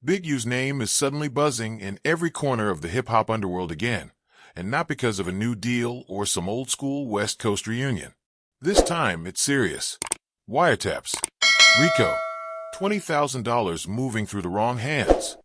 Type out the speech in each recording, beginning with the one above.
Big U's name is suddenly buzzing in every corner of the hip-hop underworld again, and not because of a new deal or some old-school West Coast reunion. This time, it's serious. Wiretaps. RICO. $20,000 moving through the wrong hands.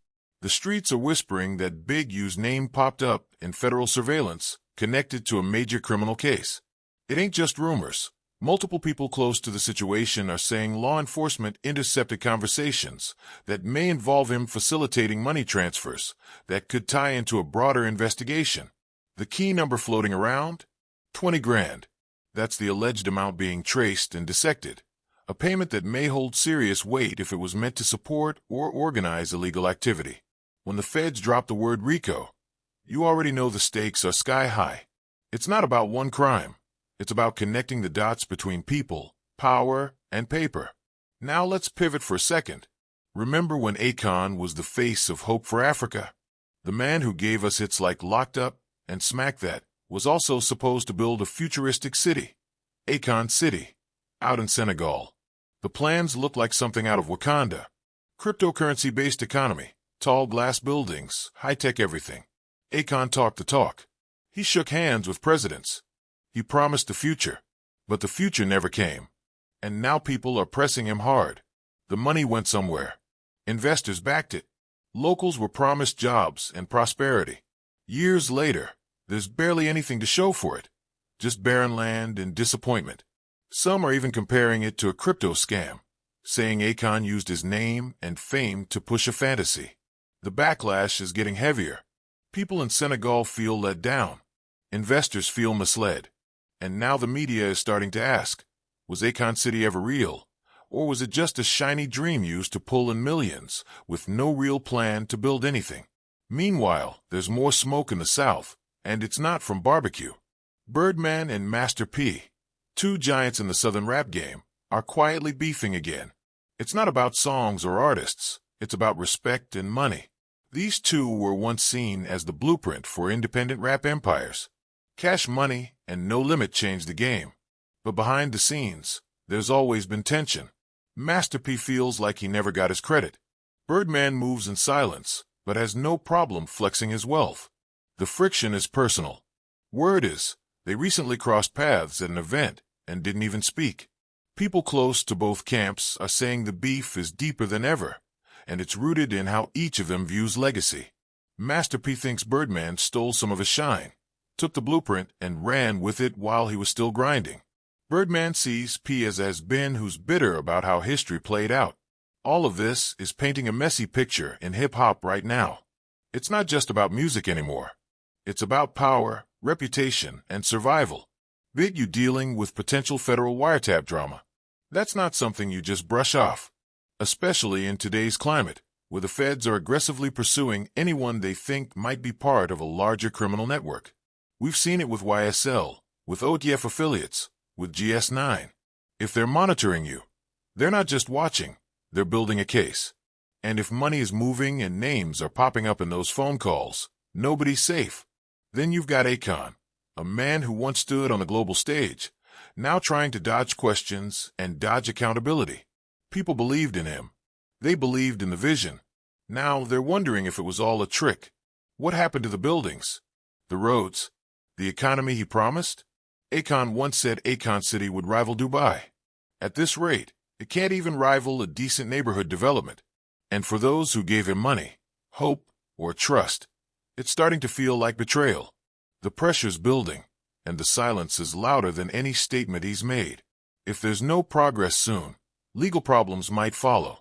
The streets are whispering that Big U's name popped up in federal surveillance connected to a major criminal case. It ain't just rumors. Multiple people close to the situation are saying law enforcement intercepted conversations that may involve him facilitating money transfers that could tie into a broader investigation. The key number floating around? 20 grand. That's the alleged amount being traced and dissected. A payment that may hold serious weight if it was meant to support or organize illegal activity. When the feds drop the word RICO, you already know the stakes are sky high. It's not about one crime. It's about connecting the dots between people, power, and paper. Now let's pivot for a second. Remember when Akon was the face of Hope for Africa? The man who gave us hits like Locked Up and Smack That was also supposed to build a futuristic city, Akon City, out in Senegal. The plans look like something out of Wakanda. Cryptocurrency-based economy, tall glass buildings, high-tech everything. Akon talked the talk. He shook hands with presidents. He promised the future, but the future never came. And now people are pressing him hard. The money went somewhere. Investors backed it. Locals were promised jobs and prosperity. Years later, there's barely anything to show for it. Just barren land and disappointment. Some are even comparing it to a crypto scam, saying Akon used his name and fame to push a fantasy. The backlash is getting heavier. People in Senegal feel let down. Investors feel misled. And now the media is starting to ask, was Akon City ever real? Or was it just a shiny dream used to pull in millions, with no real plan to build anything? Meanwhile, there's more smoke in the South, and it's not from barbecue. Birdman and Master P, two giants in the Southern rap game, are quietly beefing again. It's not about songs or artists, it's about respect and money. These two were once seen as the blueprint for independent rap empires. Cash money and no limit changed the game. But behind the scenes, there's always been tension. Master P feels like he never got his credit. Birdman moves in silence, but has no problem flexing his wealth. The friction is personal. Word is, they recently crossed paths at an event and didn't even speak. People close to both camps are saying the beef is deeper than ever, and it's rooted in how each of them views legacy. Master P thinks Birdman stole some of his shine, took the blueprint and ran with it while he was still grinding. Birdman sees P as has-been who's bitter about how history played out. All of this is painting a messy picture in hip-hop right now. It's not just about music anymore. It's about power, reputation, and survival. Big U dealing with potential federal wiretap drama. That's not something you just brush off, especially in today's climate, where the feds are aggressively pursuing anyone they think might be part of a larger criminal network. We've seen it with YSL, with OTF affiliates, with GS9. If they're monitoring you, they're not just watching, they're building a case. And if money is moving and names are popping up in those phone calls, nobody's safe. Then you've got Akon, a man who once stood on the global stage, now trying to dodge questions and dodge accountability. People believed in him. They believed in the vision. Now they're wondering if it was all a trick. What happened to the buildings? The roads? The economy he promised? Akon once said Akon City would rival Dubai. At this rate, it can't even rival a decent neighborhood development. And for those who gave him money, hope, or trust, it's starting to feel like betrayal. The pressure's building, and the silence is louder than any statement he's made. If there's no progress soon, legal problems might follow.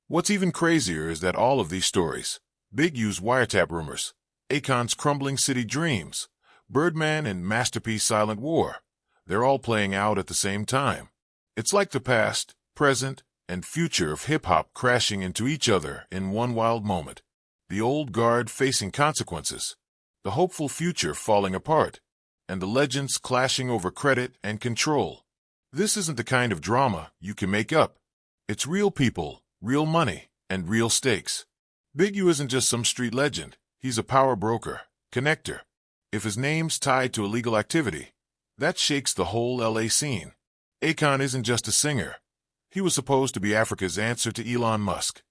What's even crazier is that all of these stories, Big U's wiretap rumors, Akon's crumbling city dreams, Birdman and Master P's silent war, they're all playing out at the same time. It's like the past, present, and future of hip-hop crashing into each other in one wild moment. The old guard facing consequences, the hopeful future falling apart, and the legends clashing over credit and control. This isn't the kind of drama you can make up. It's real people, real money, and real stakes. Big U isn't just some street legend. He's a power broker, connector. If his name's tied to illegal activity, that shakes the whole LA scene. Akon isn't just a singer. He was supposed to be Africa's answer to Elon Musk.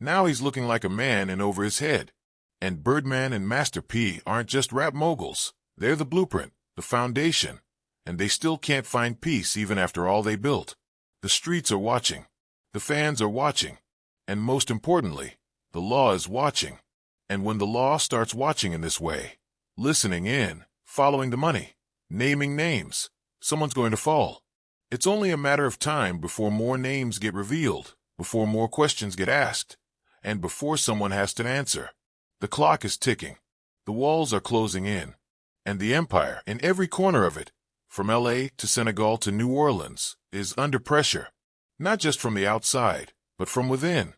Now he's looking like a man in over his head. And Birdman and Master P aren't just rap moguls. They're the blueprint, the foundation. And they still can't find peace even after all they built. The streets are watching. The fans are watching. And most importantly, the law is watching. And when the law starts watching in this way, listening in, following the money, naming names, someone's going to fall. It's only a matter of time before more names get revealed, before more questions get asked, and before someone has to answer. The clock is ticking. The walls are closing in. And the empire, in every corner of it, from LA to Senegal to New Orleans, is under pressure. Not just from the outside, but from within.